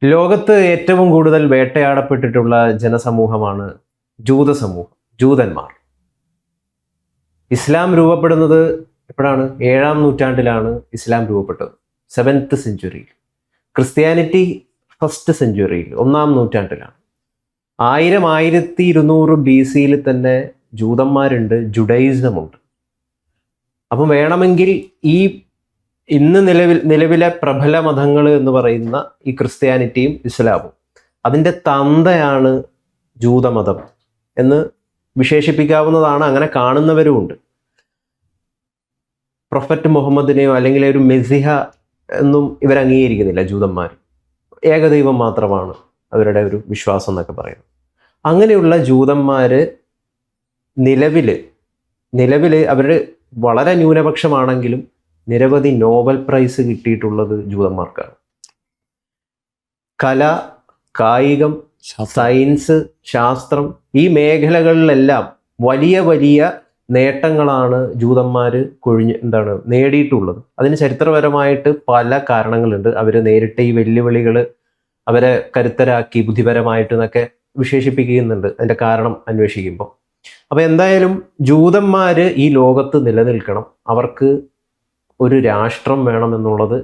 ലോകത്ത് ഏറ്റവും കൂടുതൽ വേട്ടയാടപ്പെട്ടിട്ടുള്ള ജനസമൂഹമാണ് ജൂത സമൂഹം, ജൂതന്മാർ. ഇസ്ലാം രൂപപ്പെടുന്നത് എപ്പോഴാണ്? 7-ാം നൂറ്റാണ്ടിലാണ് ഇസ്ലാം രൂപപ്പെട്ടത്, 7th സെഞ്ചുറിയിൽ. ക്രിസ്ത്യാനിറ്റി 1st സെഞ്ചുറിയിൽ, 1-ാം നൂറ്റാണ്ടിലാണ്. 1200 BC തന്നെ ജൂതന്മാരുണ്ട്, ജുഡൈസമുണ്ട്. അപ്പം വേണമെങ്കിൽ ഈ ഇന്ന് നിലവിലെ പ്രബല മതങ്ങൾ എന്ന് പറയുന്ന ഈ ക്രിസ്ത്യാനിറ്റിയും ഇസ്ലാമും, അതിൻ്റെ തന്തയാണ് ജൂതമതം എന്ന് വിശേഷിപ്പിക്കാവുന്നതാണ്. അങ്ങനെ കാണുന്നവരുമുണ്ട്. പ്രൊഫറ്റ് മുഹമ്മദിനെയോ അല്ലെങ്കിൽ ഒരു മെസ്സിഹ എന്നും ഇവർ അംഗീകരിക്കുന്നില്ല ജൂതന്മാർ. ഏകദൈവം മാത്രമാണ് അവരുടെ ഒരു വിശ്വാസം എന്നൊക്കെ പറയുന്നത്. അങ്ങനെയുള്ള ജൂതന്മാർ നിലവിൽ അവർ വളരെ ന്യൂനപക്ഷമാണെങ്കിലും നിരവധി നോബൽ പ്രൈസ് കിട്ടിയിട്ടുള്ളത് ജൂതന്മാർക്കാണ്. കല, കായികം, സയൻസ്, ശാസ്ത്രം, ഈ മേഖലകളിലെല്ലാം വലിയ വലിയ നേട്ടങ്ങളാണ് ജൂതന്മാർ നേടിയിട്ടുള്ളത്. അതിന് ചരിത്രപരമായിട്ട് പല കാരണങ്ങളുണ്ട്. അവർ നേരിട്ട ഈ വെല്ലുവിളികൾ അവരെ കരുത്തരാക്കി ബുദ്ധിപരമായിട്ട് എന്നൊക്കെ വിശേഷിപ്പിക്കുന്നുണ്ട് അതിൻ്റെ കാരണം അന്വേഷിക്കുമ്പോൾ. അപ്പോൾ എന്തായാലും ജൂതന്മാർ ഈ ലോകത്ത് നിലനിൽക്കണം, അവർക്ക് ഒരു രാഷ്ട്രം വേണമെന്നുള്ളത്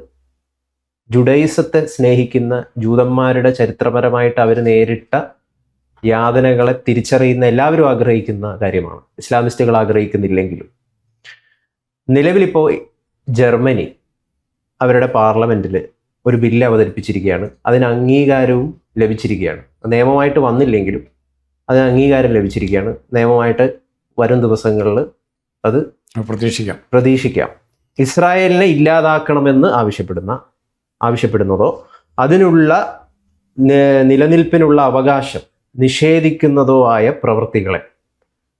ജുഡൈസത്തെ സ്നേഹിക്കുന്ന ജൂതന്മാരുടെ ചരിത്രപരമായിട്ട് അവർ നേരിട്ട യാതനകളെ തിരിച്ചറിയുന്ന എല്ലാവരും ആഗ്രഹിക്കുന്ന കാര്യമാണ്. ഇസ്ലാമിസ്റ്റുകൾ ആഗ്രഹിക്കുന്നില്ലെങ്കിലും. നിലവിലിപ്പോൾ ജർമ്മനി അവരുടെ പാർലമെൻറ്റിൽ ഒരു ബില്ല് അവതരിപ്പിച്ചിരിക്കുകയാണ്. അതിന് അംഗീകാരവും ലഭിച്ചിരിക്കുകയാണ്. നിയമമായിട്ട് വന്നില്ലെങ്കിലും അതിന് അംഗീകാരം ലഭിച്ചിരിക്കുകയാണ്. നിയമമായിട്ട് വരും ദിവസങ്ങളിൽ അത് പ്രതീക്ഷിക്കാം. ഇസ്രായേലിനെ ഇല്ലാതാക്കണമെന്ന് ആവശ്യപ്പെടുന്നതോ അതിനുള്ള നിലനിൽപ്പിനുള്ള അവകാശം നിഷേധിക്കുന്നതോ ആയ പ്രവൃത്തികളെ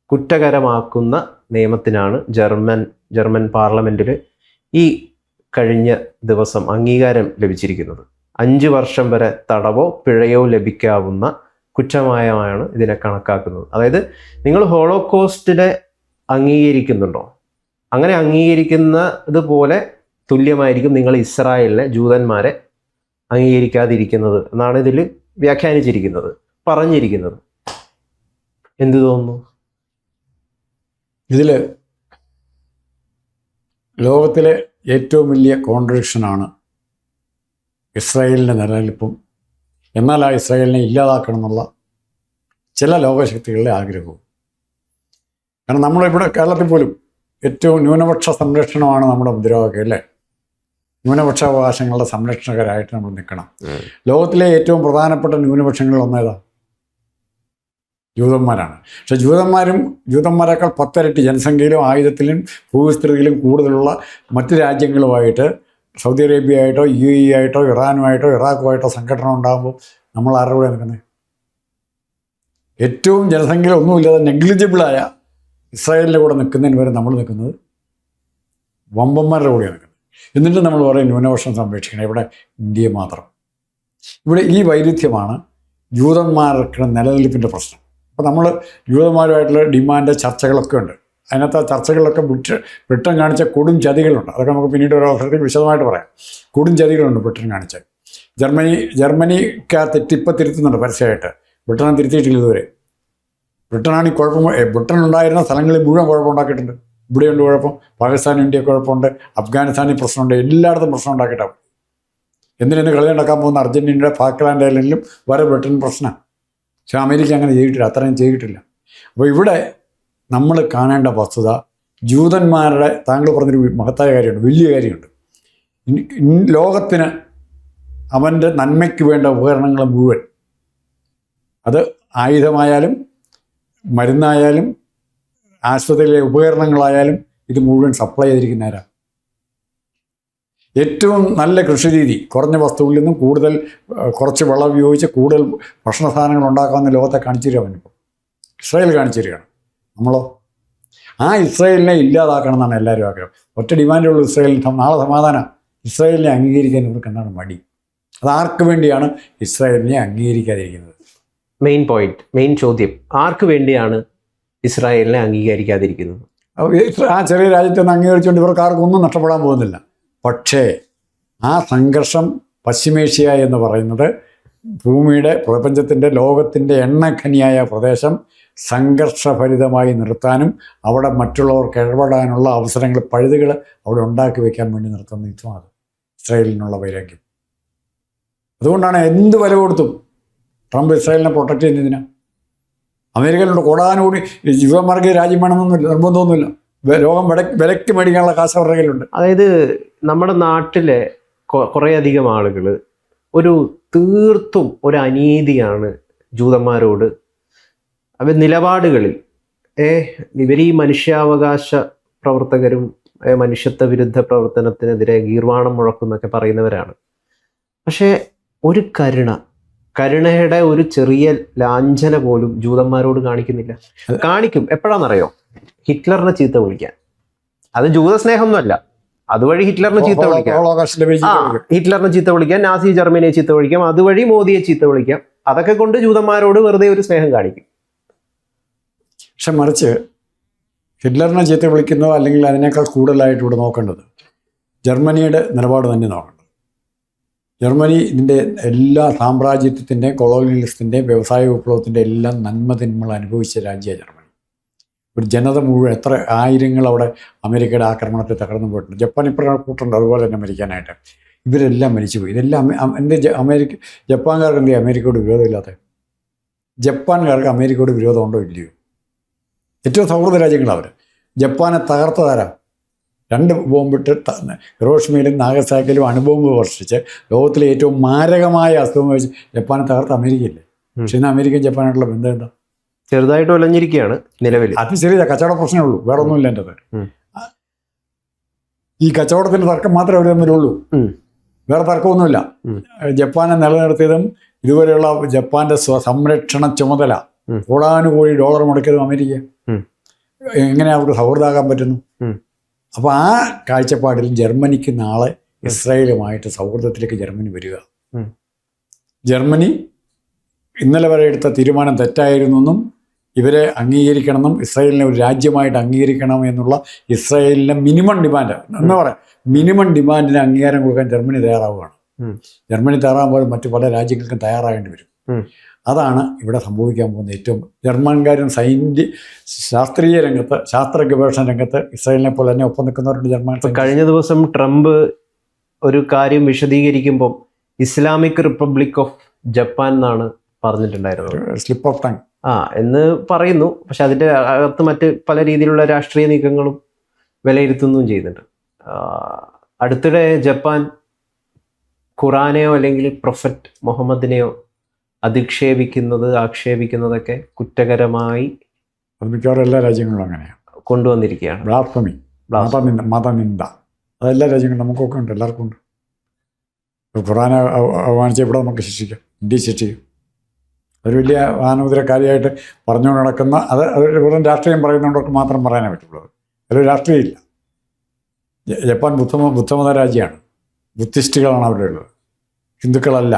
കുറ്റകരമാക്കുന്ന നിയമത്തിനാണ് ജർമ്മൻ പാർലമെൻറ്റിൽ ഈ കഴിഞ്ഞ ദിവസം അംഗീകാരം ലഭിച്ചിരിക്കുന്നത്. 5 വർഷം വരെ തടവോ പിഴയോ ലഭിക്കാവുന്ന കുറ്റമായാണ് ഇതിനെ കണക്കാക്കുന്നത്. അതായത് നിങ്ങൾ ഹോളോകോസ്റ്റിനെ അംഗീകരിക്കുന്നുണ്ടോ? അങ്ങനെ അംഗീകരിക്കുന്നത് പോലെ തുല്യമായിരിക്കും നിങ്ങൾ ഇസ്രായേലിനെ, ജൂതന്മാരെ അംഗീകരിക്കാതിരിക്കുന്നത് എന്നാണ് ഇതിൽ വ്യാഖ്യാനിച്ചിരിക്കുന്നത്, പറഞ്ഞിരിക്കുന്നത്. എന്ത് തോന്നുന്നു? ഇതിൽ ലോകത്തിലെ ഏറ്റവും വലിയ കോൺട്രഡിക്ഷനാണ് ഇസ്രായേലിൻ്റെ നിലനിൽപ്പും എന്നാൽ ആ ഇസ്രായേലിനെ ഇല്ലാതാക്കണം എന്നുള്ള ചില ലോകശക്തികളുടെ ആഗ്രഹവും. കാരണം നമ്മളിവിടെ കേരളത്തിൽ പോലും ഏറ്റവും ന്യൂനപക്ഷ സംരക്ഷണമാണ് നമ്മുടെ മുദ്രാവാക്യം, അല്ലേ? ന്യൂനപക്ഷാവകാശങ്ങളുടെ സംരക്ഷകരായിട്ട് നമ്മൾ നിൽക്കണം. ലോകത്തിലെ ഏറ്റവും പ്രധാനപ്പെട്ട ന്യൂനപക്ഷങ്ങളിൽ ഒന്നേതാ? ജൂതന്മാരാണ്. പക്ഷേ ജൂതന്മാരെക്കാൾ 10 ഇരട്ടി ജനസംഖ്യയിലും ആയുധത്തിലും ഭൂവിസ്തൃതിയിലും കൂടുതലുള്ള മറ്റ് രാജ്യങ്ങളുമായിട്ട്, സൗദി അറേബ്യ ആയിട്ടോ UAE ആയിട്ടോ ഇറാനുമായിട്ടോ ഇറാഖുമായിട്ടോ സംഘടന ഉണ്ടാകുമ്പോൾ നമ്മൾ ആരുടെ കൂടെ നിൽക്കുന്നത്? ഏറ്റവും ജനസംഖ്യയിൽ ഒന്നുമില്ലാതെ നെഗ്ലിജിബിളായ ഇസ്രായേലിൻ്റെ കൂടെ നിൽക്കുന്നതിന് വരെ നമ്മൾ നിൽക്കുന്നത് വമ്പന്മാരുടെ കൂടെയാണ് നിൽക്കുന്നത്. എന്നിട്ട് നമ്മൾ പറയും ന്യൂനപക്ഷം സംരക്ഷിക്കണം. ഇവിടെ ഇന്ത്യയെ മാത്രം. ഇവിടെ ഈ വൈരുദ്ധ്യമാണ് ജൂതന്മാർക്ക് നിലനിൽപ്പിൻ്റെ പ്രശ്നം. അപ്പോൾ നമ്മൾ ജൂതന്മാരുമായിട്ടുള്ള ഡിമാൻഡ് ചർച്ചകളൊക്കെ ഉണ്ട്. അതിനകത്ത് ആ ചർച്ചകളിലൊക്കെ ബ്രിട്ടൻ കാണിച്ച കൊടും ചതികളുണ്ട്. അതൊക്കെ നമുക്ക് പിന്നീട് ഒരു അവസരത്തിൽ വിശദമായിട്ട് പറയാം. കൊടും ചതികളുണ്ട് ബ്രിട്ടൻ കാണിച്ച. ജർമ്മനിക്ക് ആ തെറ്റിപ്പം തിരുത്തുന്നുണ്ട് പരസ്യമായിട്ട്. ബ്രിട്ടനെ തിരുത്തിയിട്ടില്ല ഇതുവരെ. ബ്രിട്ടനാണ് ഈ കുഴപ്പം. ബ്രിട്ടൻ ഉണ്ടായിരുന്ന സ്ഥലങ്ങളിൽ മുഴുവൻ കുഴപ്പമുണ്ടാക്കിയിട്ടുണ്ട്. ഇവിടെയുണ്ട് കുഴപ്പം, പാകിസ്ഥാൻ ഇന്ത്യ കുഴപ്പമുണ്ട്, അഫ്ഗാനിസ്ഥാനിൽ പ്രശ്നമുണ്ട്, എല്ലായിടത്തും പ്രശ്നം ഉണ്ടാക്കിയിട്ടാവും. എന്തിനെന്ന് കളി നടക്കാൻ പോകുന്ന അർജൻറ്റീനയുടെ ഫാക്ലാൻഡ് ഐലൻഡിലും വരെ ബ്രിട്ടൻ പ്രശ്നമാണ്. പക്ഷേ അമേരിക്ക അങ്ങനെ ചെയ്തിട്ടില്ല, അത്രയും ചെയ്തിട്ടില്ല. അപ്പോൾ ഇവിടെ നമ്മൾ കാണേണ്ട വസ്തുത, ജൂതന്മാരുടെ, താങ്കൾ പറഞ്ഞൊരു മഹത്തായ കാര്യമുണ്ട്, വലിയ കാര്യമുണ്ട്. ലോകത്തിന് അവൻ്റെ നന്മയ്ക്ക് വേണ്ട ഉപകരണങ്ങൾ മുഴുവൻ, അത് ആയുധമായാലും മരുന്നായാലും ആശുപത്രിയിലെ ഉപകരണങ്ങളായാലും ഇത് മുഴുവൻ സപ്ലൈ ചെയ്തിരിക്കുന്നവരാ. ഏറ്റവും നല്ല കൃഷിരീതി, കുറഞ്ഞ വസ്തുവിൽ നിന്നും കുറച്ച് വെള്ളം ഉപയോഗിച്ച് കൂടുതൽ ഭക്ഷണ സാധനങ്ങൾ ഉണ്ടാക്കാമെന്ന് ലോകത്തെ കാണിച്ചു തരിക. അവനിപ്പോൾ ഇസ്രായേൽ കാണിച്ചു തരികയാണ്. നമ്മളോ ആ ഇസ്രായേലിനെ ഇല്ലാതാക്കണം എന്നാണ് എല്ലാവരും ആഗ്രഹം. ഒറ്റ ഡിമാൻഡുള്ള ഇസ്രായേലിന് നാളെ സമാധാനം. ഇസ്രായേലിനെ അംഗീകരിക്കാൻ ഇവർക്ക് എന്താണ് മടി? അതാർക്ക് വേണ്ടിയാണ് ഇസ്രായേലിനെ അംഗീകരിക്കാതിരിക്കുന്നത്? മെയിൻ ചോദ്യം, ആർക്ക് വേണ്ടിയാണ് ഇസ്രായേലിനെ അംഗീകരിക്കാതിരിക്കുന്നത്? ആ ചെറിയ രാജ്യത്തെ ഒന്ന് അംഗീകരിച്ചുകൊണ്ട് ഇവർക്ക് ആർക്കും ഒന്നും നഷ്ടപ്പെടാൻ പോകുന്നില്ല. പക്ഷേ ആ സംഘർഷം പശ്ചിമേഷ്യ എന്ന് പറയുന്നത് ഭൂമിയുടെ പ്രപഞ്ചത്തിൻ്റെ ലോകത്തിൻ്റെ എണ്ണഖനിയായ പ്രദേശം സംഘർഷഭരിതമായി നിർത്താനും അവിടെ മറ്റുള്ളവർക്ക് ഇടപെടാനുള്ള അവസരങ്ങൾ, പഴുതുകൾ അവിടെ ഉണ്ടാക്കി വയ്ക്കാൻ വേണ്ടി നിർത്തുന്ന യുദ്ധമാണ് ഇസ്രായേലിനുള്ള വൈരാഗ്യം. അതുകൊണ്ടാണ് എന്ത് വില കൊടുത്തും ട്രംപ് ഇസ്രായേലിനെ പ്രൊട്ടക്റ്റ് ചെയ്യുന്നതിന്. അമേരിക്കയിലുണ്ട് കോടാനുകൂടി ജീവന്മാർക്ക് രാജ്യം വേണമെന്നൊന്നുമില്ല, നിർബന്ധമൊന്നുമില്ല. ലോകം വിലയ്ക്ക് മേടിക്കാനുള്ള കാശ് അവരുടെ കയ്യിലുണ്ട്. അതായത് നമ്മുടെ നാട്ടിലെ കുറേയധികം ആളുകൾ തീർത്തും ഒരു അനീതിയാണ് ജൂതന്മാരോട് അവർ നിലപാടുകളിൽ ഇവർ ഈ മനുഷ്യാവകാശ പ്രവർത്തകരും മനുഷ്യത്വ വിരുദ്ധ പ്രവർത്തനത്തിനെതിരെ ഗീർവാണം മുഴക്കുന്നൊക്കെ പറയുന്നവരാണ്. പക്ഷേ ഒരു കരുണയുടെ ഒരു ചെറിയ ലാഞ്ചന പോലും ജൂതന്മാരോട് കാണിക്കുന്നില്ല. കാണിക്കും എപ്പോഴാണെന്നറിയോ? ഹിറ്റ്ലറിനെ ചീത്ത വിളിക്കാൻ. അത് ജൂതസ്നേഹമൊന്നുമല്ല, അതുവഴി ഹിറ്റ്ലറിനെ ചീത്ത വിളിക്കാം, ഹിറ്റ്ലറിനെ ചീത്ത വിളിക്കാം, നാസി ജർമ്മനിയെ ചീത്ത വിളിക്കാം, അതുവഴി മോദിയെ ചീത്ത വിളിക്കാം. അതൊക്കെ കൊണ്ട് ജൂതന്മാരോട് വെറുതെ ഒരു സ്നേഹം കാണിക്കും. പക്ഷെ മറിച്ച് ഹിറ്റ്ലറിനെ ചീത്ത വിളിക്കുന്നതോ അല്ലെങ്കിൽ അതിനേക്കാൾ കൂടുതലായിട്ട് ഇവിടെ നോക്കേണ്ടത് ജർമ്മനിയുടെ നിലപാട് തന്നെ നോക്കേണ്ടത്. ജർമ്മനി ഇതിൻ്റെ എല്ലാ സാമ്രാജ്യത്വത്തിൻ്റെയും കൊളോണിയലിസത്തിൻ്റെയും വ്യവസായ വിപ്ലവത്തിൻ്റെ എല്ലാം നന്മതിന്മകൾ അനുഭവിച്ച രാജ്യമാണ് ജർമ്മനി. ഒരു ജനത മുഴുവൻ എത്ര ആയിരങ്ങൾ അവിടെ അമേരിക്കയുടെ ആക്രമണത്തിൽ തകർന്നു പോയിട്ടുണ്ട്. ജപ്പാൻ ഇപ്പോഴാണ് കൂട്ടുണ്ട്, അതുപോലെ തന്നെ മരിക്കാനായിട്ട്. ഇവരെല്ലാം മരിച്ചുപോയി. ഇതെല്ലാം ജപ്പാൻകാർക്ക് എന്തെങ്കിലും അമേരിക്കയോട് വിരോധമില്ലാത്ത? ജപ്പാൻകാർക്ക് അമേരിക്കയോട് വിരോധമുണ്ടോ ഇല്ലയോ? ഏറ്റവും സൗഹൃദ രാജ്യങ്ങളാണ് അവർ. ജപ്പാനെ തകർത്തതാരാ? 2 ബോംബിട്ട് ഹിരോഷിമയിലും നാഗസാക്കിയിലും അണുബോംബ് വർഷിച്ച് ലോകത്തിലെ ഏറ്റവും മാരകമായ അസുഖം വെച്ച് ജപ്പാനെ തകർത്ത അമേരിക്കയില്ലേ? പക്ഷേ ഇന്ന് അമേരിക്കയും ജപ്പാനായിട്ടുള്ള ബന്ധം എന്താ? ചെറുതായിട്ട് ഒലഞ്ഞിരിക്കുകയാണ് നിലവിൽ. അത് ശരിയാ, കച്ചവട പ്രശ്നമേ ഉള്ളൂ, വേറെ ഒന്നുമില്ല. എൻ്റെ ഈ കച്ചവടത്തിൻ്റെ തർക്കം മാത്രമേ അവർ തമ്മിലുള്ളൂ, വേറെ തർക്കമൊന്നുമില്ല. ജപ്പാനെ നിലനിർത്തിയതും ഇതുവരെയുള്ള ജപ്പാന്റെ സംരക്ഷണ ചുമതല കോടാനുകോടി ഡോളർ മുടക്കിയതും അമേരിക്ക. എങ്ങനെ അവർക്ക് സൗഹൃദമാകാൻ പറ്റുന്നു? അപ്പോൾ ആ കാഴ്ചപ്പാടിൽ ജർമ്മനിക്ക് നാളെ ഇസ്രായേലുമായിട്ട് സൗഹൃദത്തിലേക്ക് ജർമ്മനി വരിക. ജർമ്മനി ഇന്നലെ വരെ എടുത്ത തീരുമാനം തെറ്റായിരുന്നെന്നും ഇവരെ അംഗീകരിക്കണമെന്നും ഇസ്രായേലിനെ ഒരു രാജ്യമായിട്ട് അംഗീകരിക്കണം എന്നുള്ള ഇസ്രായേലിൻ്റെ മിനിമം ഡിമാൻഡ് എന്ന് പറയാം, മിനിമം ഡിമാൻഡിന് അംഗീകാരം കൊടുക്കാൻ ജർമ്മനി തയ്യാറാവുകയാണ്. ജർമ്മനി തയ്യാറാകുമ്പോൾ മറ്റു പല രാജ്യങ്ങൾക്കും തയ്യാറാകേണ്ടി വരും. അതാണ് ഇവിടെ സംഭവിക്കാൻ പോകുന്ന ഏറ്റവും. ജർമ്മൻകാരും ശാസ്ത്രീയ രംഗത്ത്, ശാസ്ത്ര ഗവേഷണ രംഗത്ത് ഇസ്രായേലിനെ പോലെ തന്നെ ഒപ്പം നിൽക്കുന്നവരുണ്ട് ജർമ്മൻ. കഴിഞ്ഞ ദിവസം ട്രംപ് ഒരു കാര്യം വിശദീകരിക്കുമ്പോൾ ഇസ്ലാമിക് റിപ്പബ്ലിക് ഓഫ് ജപ്പാൻ എന്നാണ് പറഞ്ഞിട്ടുണ്ടായിരുന്നത്. സ്ലിപ്പ് ഓഫ് ടങ് എന്ന് പറയുന്നു. പക്ഷെ അതിൻ്റെ അകത്ത് മറ്റ് പല രീതിയിലുള്ള രാഷ്ട്രീയ നീക്കങ്ങളും വിലയിരുത്തുന്നതും ചെയ്യുന്നുണ്ട്. അടുത്തിടെ ജപ്പാൻ ഖുറാനെയോ അല്ലെങ്കിൽ പ്രൊഫറ്റ് മുഹമ്മദിനെയോ ആക്ഷേപിക്കുന്നതൊക്കെ കുറ്റകരമായി മിക്കവാറും എല്ലാ രാജ്യങ്ങളിലും അങ്ങനെയാണ് കൊണ്ടുവന്നിരിക്കുകയാണ്. ബ്ലാസ്ഫമി, മതനിന്ദ, അതെല്ലാ രാജ്യങ്ങളും നമുക്കൊക്കെ ഉണ്ട്, എല്ലാവർക്കും ഉണ്ട്. ഖുറാനെ അവമാനിച്ച ഇവിടെ നമുക്ക് ശിക്ഷിക്കാം, ഇന്ത്യ ശിക്ഷിക്കും. അതൊരു വലിയ ആനോദരക്കാരിയായിട്ട് പറഞ്ഞുകൊണ്ട് നടക്കുന്ന അതൊരു വെറും രാഷ്ട്രീയം പറയുന്നവർക്ക് മാത്രം പറയാനേ പറ്റുള്ളൂ. അതിലൊരു രാഷ്ട്രീയമില്ല. ജപ്പാൻ ബുദ്ധമത രാജ്യമാണ്, ബുദ്ധിസ്റ്റുകളാണ് അവിടെ ഉള്ളത്, ഹിന്ദുക്കളല്ല.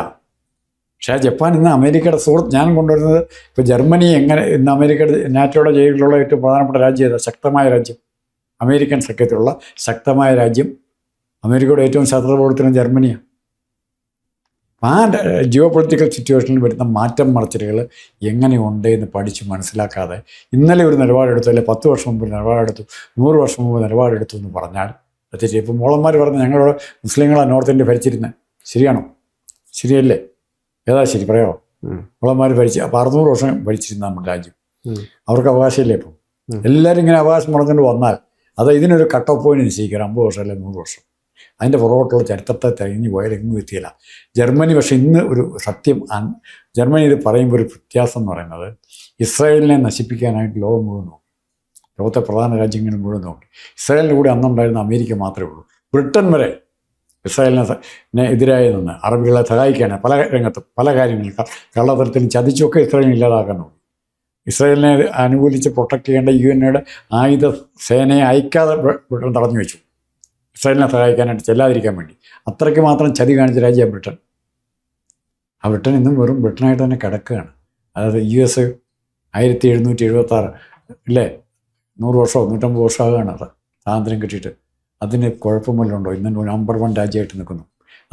പക്ഷേ ജപ്പാൻ ഇന്ന് അമേരിക്കയുടെ ഞാൻ കൊണ്ടുവരുന്നത് ഇപ്പോൾ ജർമ്മനി എങ്ങനെ ഇന്ന് അമേരിക്കയുടെ നാറ്റോയുടെ ജയിലിലുള്ള ഏറ്റവും പ്രധാനപ്പെട്ട രാജ്യം ഏതാ? ശക്തമായ രാജ്യം, അമേരിക്കൻ സഖ്യത്തിലുള്ള ശക്തമായ രാജ്യം, അമേരിക്കയുടെ ഏറ്റവും ശത്രുപ്രവർത്തനം ജർമ്മനിയാണ്. ആ ജിയോ പൊളിറ്റിക്കൽ സിറ്റുവേഷനിൽ വരുന്ന മാറ്റം മറിച്ചിലുകൾ എങ്ങനെയുണ്ട് എന്ന് പഠിച്ച് മനസ്സിലാക്കാതെ ഇന്നലെ ഒരു നിലപാടെടുത്തു, അല്ലെങ്കിൽ 10 വർഷം മുമ്പ് നിലപാടെടുത്തു, 100 വർഷം മുമ്പ് നിലപാടെടുത്തു എന്ന് പറഞ്ഞാൽ തെറ്റ്. ഇപ്പോൾ മോളന്മാർ പറഞ്ഞ് ഞങ്ങളോട് മുസ്ലിങ്ങളാണ് നോർത്ത് ഇന്ത്യ ഭരിച്ചിരുന്നത്, ശരിയാണോ? ശരിയല്ലേ? ഏതാ ശരി പറയാമോ? മോളന്മാർ ഭരിച്ച് 600 വർഷം ഭരിച്ചിരുന്ന നമ്മുടെ രാജ്യം, അവർക്ക് അവകാശമില്ലേ? ഇപ്പം എല്ലാവരും ഇങ്ങനെ അവകാശം മുടങ്ങേണ്ടി വന്നാൽ അത് ഇതിനൊരു കട്ട് ഓഫ് പോയിന്റ് നിശ്ചയിക്കുക, 50 വർഷം അല്ലെങ്കിൽ 100 വർഷം. അതിൻ്റെ പുറകോട്ടുള്ള ചരിത്രത്തെ തിരഞ്ഞു പോയാൽ എങ്ങും എത്തിയില്ല. ജർമ്മനി പക്ഷേ ഇന്ന് ഒരു സത്യം, ജർമ്മനി ഇത് പറയുമ്പോൾ ഒരു വ്യത്യാസം എന്ന് പറയുന്നത് ഇസ്രായേലിനെ നശിപ്പിക്കാനായിട്ട് ലോകം മുഴുവൻ നോക്കി, ലോകത്തെ പ്രധാന രാജ്യങ്ങൾ മുഴുവൻ നോക്കി. ഇസ്രായേലിൻ്റെ കൂടെ അന്നുണ്ടായിരുന്ന അമേരിക്ക മാത്രമേ ഉള്ളൂ. ബ്രിട്ടൻ വരെ ഇസ്രായേലിനെ എതിരായി നിന്ന് അറബികളെ സഹായിക്കാനാണ് പല രംഗത്തും പല കാര്യങ്ങളും കള്ളത്തരത്തിലും ചതിച്ചൊക്കെ ഇസ്രായേലിനെ ഇല്ലാതാക്കാൻ നോക്കി. ഇസ്രായേലിനെ അനുകൂലിച്ച് പ്രൊട്ടക്റ്റ് ചെയ്യേണ്ട UN-യുടെ ആയുധ സേനയെ അയക്കാതെ ബ്രിട്ടൻ തടഞ്ഞു വെച്ചു, ഇസ്രായേലിനെ സഹായിക്കാനായിട്ട് ചെല്ലാതിരിക്കാൻ വേണ്ടി. അത്രയ്ക്ക് മാത്രം ചതി കാണിച്ച രാജ്യമാണ് ബ്രിട്ടൻ. ആ ബ്രിട്ടൻ ഇന്നും വെറും ബ്രിട്ടനായിട്ട് തന്നെ കിടക്കുകയാണ്. അതായത് US 1776 ഇല്ലേ, 100 വർഷമോ 150 വർഷമാകുകയാണ് അത് സ്വാതന്ത്ര്യം കിട്ടിയിട്ട്. അതിന് കുഴപ്പം വല്ലതും ഉണ്ടോ? ഇന്ന് നമ്പർ 1 രാജ്യമായിട്ട് നിൽക്കുന്നു.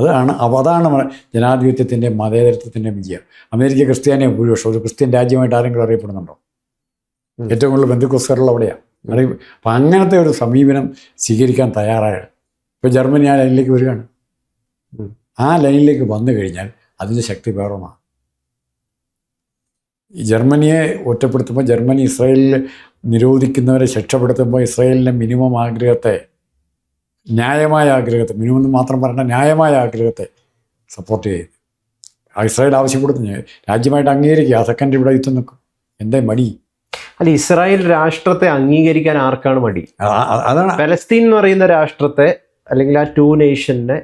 അതാണ് ജനാധിപത്യത്തിൻ്റെ മതേതരത്വത്തിൻ്റെ വിജയം. അമേരിക്ക ക്രിസ്ത്യാനിയെ ഭൂരിപക്ഷം ഒരു ക്രിസ്ത്യൻ രാജ്യമായിട്ട് ആരെങ്കിലും അറിയപ്പെടുന്നുണ്ടോ? ഏറ്റവും കൂടുതൽ ബന്ധുക്കോസ്കറുള്ള അവിടെയാണ്. അപ്പം അങ്ങനത്തെ ഒരു സമീപനം സ്വീകരിക്കാൻ തയ്യാറായാണ്. ഇപ്പോൾ ജർമ്മനി ആ ലൈനിലേക്ക് വരികയാണ്. ആ ലൈനിലേക്ക് വന്നു കഴിഞ്ഞാൽ അതിൻ്റെ ശക്തി വേറൊന്നാണ്. ഈ ജർമ്മനിയെ ഒറ്റപ്പെടുത്തുമ്പോൾ, ജർമ്മനി ഇസ്രായേലിൽ നിരോധിക്കുന്നവരെ ശിക്ഷപ്പെടുത്തുമ്പോൾ ഇസ്രായേലിൻ്റെ മിനിമം ആഗ്രഹത്തെ, ന്യായമായ ആഗ്രഹത്തെ, മിനിമം എന്ന് മാത്രം പറയേണ്ട ന്യായമായ ആഗ്രഹത്തെ സപ്പോർട്ട് ചെയ്തു. ഇസ്രായേൽ ആവശ്യപ്പെടുന്നു രാജ്യമായിട്ട് അംഗീകരിക്കുക. ആ സെക്കൻഡ് ഇവിടെ യുദ്ധം നിൽക്കും. എന്തേ മടി? അല്ല, ഇസ്രായേൽ രാഷ്ട്രത്തെ അംഗീകരിക്കാൻ ആർക്കാണ് മടി? അതാണ് പലസ്തീൻ എന്ന് പറയുന്ന രാഷ്ട്രത്തെ, അല്ലെങ്കിൽ ആ 2 നേഷനെ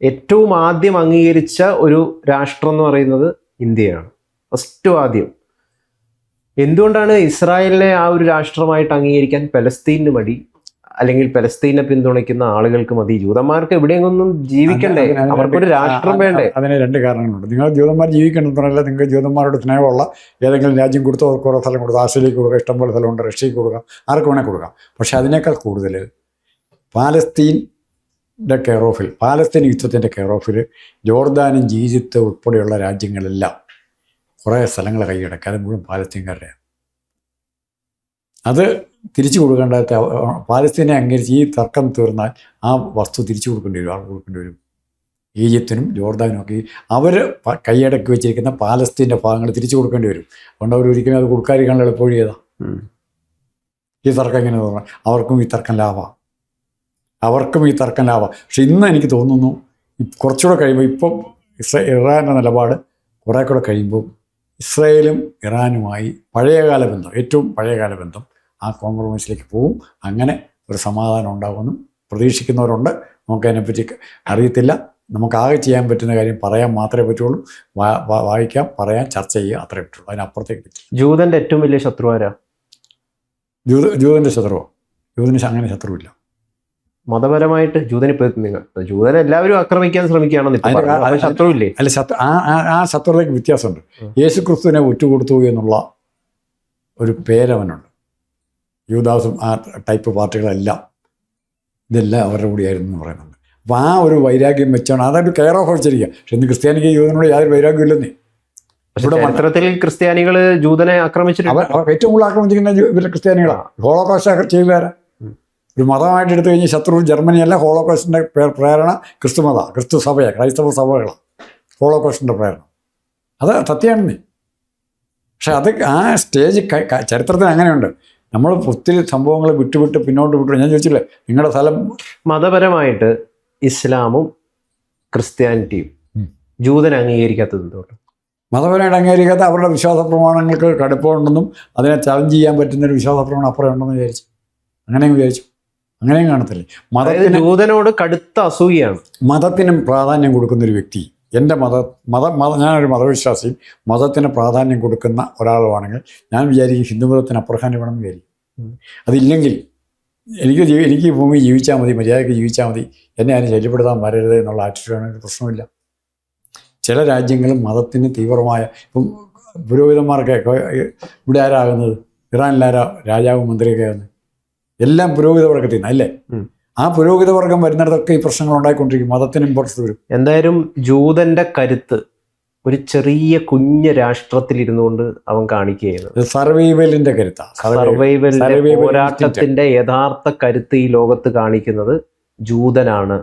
ഏറ്റവും ആദ്യം അംഗീകരിച്ച ഒരു രാഷ്ട്രം എന്ന് പറയുന്നത് ഇന്ത്യയാണ്. ഫസ്റ്റ് ആദ്യം. എന്തുകൊണ്ടാണ് ഇസ്രായേലിനെ ആ ഒരു രാഷ്ട്രമായിട്ട് അംഗീകരിക്കാൻ പലസ്തീനിന് മടി? അല്ലെങ്കിൽ പലസ്തീനെ പിന്തുണയ്ക്കുന്ന ആളുകൾക്ക് മതി? ജൂതന്മാർക്ക് എവിടെയെങ്കിലും ജീവിക്കണ്ടേ? അവർക്കൊരു രാഷ്ട്രം വേണ്ടേ? അതിന് 2 കാരണങ്ങളുണ്ട്. നിങ്ങൾ ജൂതന്മാർ ജീവിക്കണമെന്നല്ല, നിങ്ങൾക്ക് ജൂതന്മാരോട് സ്നേഹമുള്ള ഏതെങ്കിലും രാജ്യം കൊടുത്തോ, അവർക്ക് ഓരോ സ്ഥലം കൊടുക്കുക. ആസ്ട്രേലിയക്ക് കൊടുക്കുക, ഇഷ്ടംപോലെ സ്ഥലമുണ്ട്. റഷ്യക്ക് കൊടുക്കാം, ആർക്ക് വേണേൽ കൊടുക്കാം. പക്ഷേ അതിനേക്കാൾ കൂടുതൽ പാലസ്തീൻ്റെ കെയർ ഓഫിൽ, പാലസ്തീൻ യുദ്ധത്തിൻ്റെ കെയർ ഓഫിൽ ജോർദാനും ഈജിപ്ത് ഉൾപ്പെടെയുള്ള രാജ്യങ്ങളെല്ലാം കുറേ സ്ഥലങ്ങൾ കൈയടക്കാതെ മുഴുവൻ പാലസ്തീൻകാരുടെയാണ്. അത് തിരിച്ചു കൊടുക്കേണ്ട, പാലസ്തീനെ അംഗീകരിച്ച് ഈ തർക്കം തീർന്നാൽ ആ വസ്തു തിരിച്ചു കൊടുക്കേണ്ടി വരും, ആൾക്ക് കൊടുക്കേണ്ടി വരും. ഈജിപ്തിനും ജോർദാനും ഒക്കെ അവർ കൈയടക്കി വെച്ചിരിക്കുന്ന പാലസ്തീൻ്റെ ഭാഗങ്ങൾ തിരിച്ചു കൊടുക്കേണ്ടി വരും. അതുകൊണ്ട് അവർ ഒരിക്കലും അത് കൊടുക്കാതിരിക്കാനുള്ള എളുപ്പവഴി ചെയ്താ. ഈ തർക്കം എങ്ങനെ തോന്നാം? അവർക്കും ഈ തർക്കം ലാഭമാണ്, പക്ഷെ ഇന്ന് എനിക്ക് തോന്നുന്നു കുറച്ചുകൂടെ കഴിയുമ്പോൾ, ഇപ്പം ഇറാൻ്റെ നിലപാട് കുറേ കൂടെ കഴിയുമ്പോൾ ഇസ്രായേലും ഇറാനുമായി പഴയകാല ബന്ധം, ഏറ്റവും പഴയകാല ബന്ധം, ആ കോംപ്രമൈസിലേക്ക് പോവും. അങ്ങനെ ഒരു സമാധാനം ഉണ്ടാകുമെന്നും പ്രതീക്ഷിക്കുന്നവരുണ്ട്. നമുക്കതിനെപ്പറ്റി അറിയത്തില്ല. നമുക്കാകെ ചെയ്യാൻ പറ്റുന്ന കാര്യം പറയാൻ മാത്രമേ പറ്റുള്ളൂ. വായിക്കാം, പറയാൻ, ചർച്ച ചെയ്യുക, അത്രേ പറ്റുള്ളൂ. അതിനപ്പുറത്തേക്ക് പറ്റില്ല. ജൂതൻ്റെ ഏറ്റവും വലിയ ശത്രു ആരാ? ജൂതൻ്റെ ശത്രുവോ? ജൂതന് അങ്ങനെ ശത്രുവില്ല. മതപരമായിട്ട് ജൂതനെ ജൂതനെ എല്ലാവരും ആക്രമിക്കാൻ ശ്രമിക്കുകയാണെന്ന് ശത്രുവില്ലേ? അല്ല, ആ ശത്രുതയ്ക്ക് വ്യത്യാസമുണ്ട്. യേശു ക്രിസ്തുവിനെ ഒറ്റുകൊടുത്തു എന്നുള്ള ഒരു പേരവനുണ്ട്. യൂദാസും ആ ടൈപ്പ് പാർട്ടികളെല്ലാം ഇതെല്ലാം അവരുടെ കൂടിയായിരുന്നു എന്ന് പറയുന്നുണ്ട്. അപ്പോൾ ആ ഒരു വൈരാഗ്യം വെച്ചാണ് അതൊരു കെയർ ഓഫ് വെച്ചിരിക്കുക. പക്ഷെ ഇന്ന് ക്രിസ്ത്യാനിക്ക് ജൂതനോട് യാതൊരു വൈരാഗ്യം ഇല്ലെന്നേ. ചരിത്രത്തിൽ ക്രിസ്ത്യാനികൾ ജൂതനെ ആക്രമിച്ചിട്ട് അവർ ഏറ്റവും കൂടുതൽ ആക്രമിച്ചിരിക്കുന്ന ഇവരുടെ ക്രിസ്ത്യാനികളാണ്. ഹോളോകോസ്റ്റ് ചെയ്തുകാരാ. ഒരു മതമായിട്ട് എടുത്തു കഴിഞ്ഞാൽ ശത്രു ജർമ്മനിയല്ല. ഹോളോകോസ്റ്റിൻ്റെ പ്രേരണ ക്രിസ്തു സഭയാണ്, ക്രൈസ്തവ സഭകളാണ് ഹോളോകോസ്റ്റിൻ്റെ പ്രേരണ. അത് സത്യമാണെന്നേ. പക്ഷെ അത് ആ സ്റ്റേജ് ചരിത്രത്തിൽ അങ്ങനെയുണ്ട്. നമ്മൾ ഒത്തിരി സംഭവങ്ങൾ വിട്ടുവിട്ട് പിന്നോട്ട് വിട്ടു. ഞാൻ ചോദിച്ചില്ലേ, നിങ്ങളുടെ സ്ഥലം മതപരമായിട്ട് ഇസ്ലാമും ക്രിസ്ത്യാനിറ്റിയും ജൂതനെ അംഗീകരിക്കാത്തത് എന്തുകൊണ്ട്? മതപരമായിട്ട് അംഗീകരിക്കാത്ത അവരുടെ വിശ്വാസ പ്രമാണങ്ങൾക്ക് കടുപ്പമുണ്ടെന്നും അതിനെ ചലഞ്ച് ചെയ്യാൻ പറ്റുന്നൊരു വിശ്വാസ പ്രമാണം അപ്പുറം ഉണ്ടെന്ന് വിചാരിച്ചു. അങ്ങനെയും കാണത്തില്ലേ? മതത്തിന് ജൂതനോട് കടുത്ത അസൂയാണ്. മതത്തിനും പ്രാധാന്യം കൊടുക്കുന്നൊരു വ്യക്തി, എൻ്റെ ഞാനൊരു മതവിശ്വാസിയും മതത്തിന് പ്രാധാന്യം കൊടുക്കുന്ന ഒരാളുമാണെങ്കിൽ ഞാൻ വിചാരിക്കും ഹിന്ദുമതത്തിന് അപ്രധാന്യം വേണമെന്ന് വിചാരിക്കും. അതില്ലെങ്കിൽ എനിക്ക് ഭൂമി ജീവിച്ചാൽ മതി, മര്യാദയ്ക്ക് ജീവിച്ചാൽ മതി, എന്നെ ആരും ശല്യപ്പെടുത്താൻ വരരുത് എന്നുള്ള ആറ്റിറ്റ്യൂഡാണെങ്കിൽ പ്രശ്നമില്ല. ചില രാജ്യങ്ങളും മതത്തിന് തീവ്രമായ, ഇപ്പം പുരോഹിതന്മാർക്കൊക്കെ ഇവിടെ ആരാകുന്നത്? ഇറാനിലാരാ രാജാവും മന്ത്രിയൊക്കെ ആകുന്നത്? എല്ലാം പുരോഹിത വർഗത്തിൽ നിന്ന് അല്ലേ? ആ പുരോഹിത വർഗം വരുന്നിടത്തൊക്കെ ഈ പ്രശ്നങ്ങൾ ഉണ്ടായിക്കൊണ്ടിരിക്കും. മതത്തിന് ഇമ്പോർട്ടൻസ് വരും. എന്തായാലും ജൂതന്റെ കരുത്ത് ഒരു ചെറിയ കുഞ്ഞ് രാഷ്ട്രത്തിൽ ഇരുന്നുകൊണ്ട് അവൻ കാണിക്കുകയാണ്. സർവൈവലിന്റെ കരുത്താണ്. സർവൈവലിന്റെ പോരാട്ടത്തിന്റെ യഥാർത്ഥ കരുത്ത് ഈ ലോകത്ത് കാണിക്കുന്നത് ജൂതനാണ്.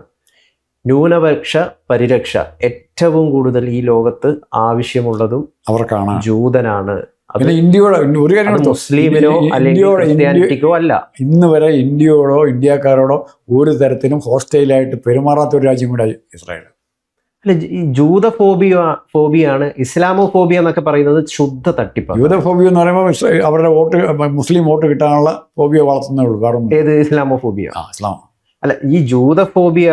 ന്യൂനപക്ഷ പരിരക്ഷ ഏറ്റവും കൂടുതൽ ഈ ലോകത്ത് ആവശ്യമുള്ളതും അവർക്കാണ്. ജൂതനാണ്. പിന്നെ ഇന്ത്യയോട് ഒരു കാര്യം, മുസ്ലിമിനോ അല്ലെങ്കിൽ ക്രിസ്ത്യാനിറ്റിക്കോ അല്ല. ഇന്ന് വരെ ഇന്ത്യയോടോ ഇന്ത്യക്കാരോടോ ഒരു തരത്തിലും ഹോസ്റ്റൈലായിട്ട് പെരുമാറാത്ത ഒരു രാജ്യം കൂടെ ഇസ്രായേൽ. അല്ല, ഈ ജൂത ഫോബിയാണ്. ഇസ്ലാമോഫോബിയ എന്നൊക്കെ പറയുന്നത് ശുദ്ധ തട്ടിപ്പാണ്. ജൂതഫോബിയ എന്ന് പറയുമ്പോൾ അവരുടെ മുസ്ലിം വോട്ട് കിട്ടാനുള്ള ഫോബിയ വളർത്തുന്നേ ഉള്ളൂ. കാരണം ഏത്? ഇസ്ലാമോഫോബിയ. ഇസ്ലാം അല്ല, ഈ ജൂതഫോബിയ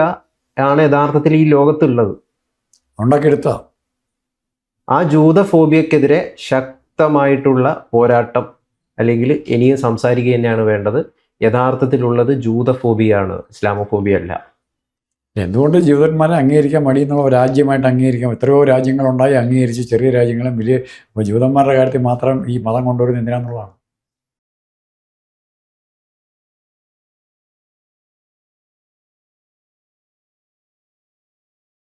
ആണ് യഥാർത്ഥത്തിൽ ഈ ലോകത്തുള്ളത്. ഉണ്ടാക്കിയെടുത്ത ആ ജൂതഫോബിയക്കെതിരെ ശക്തമായിട്ടുള്ള പോരാട്ടം, അല്ലെങ്കിൽ ഇനിയും സംസാരിക്കുക തന്നെയാണ് വേണ്ടത്. യഥാർത്ഥത്തിലുള്ളത് ജൂതഫോബിയാണ്, ഇസ്ലാമോഫോബിയ അല്ല. എന്തുകൊണ്ട് ജൂതന്മാരെ അംഗീകരിക്കാൻ മടിയെന്നുള്ള രാജ്യമായിട്ട് അംഗീകരിക്കാം? എത്രയോ രാജ്യങ്ങളുണ്ടായി അംഗീകരിച്ച്, ചെറിയ രാജ്യങ്ങളും വലിയ. ജൂതന്മാരുടെ കാര്യത്തിൽ മാത്രം ഈ മതം കൊണ്ടുവരുന്നത് എന്തിനാന്നുള്ളതാണ്.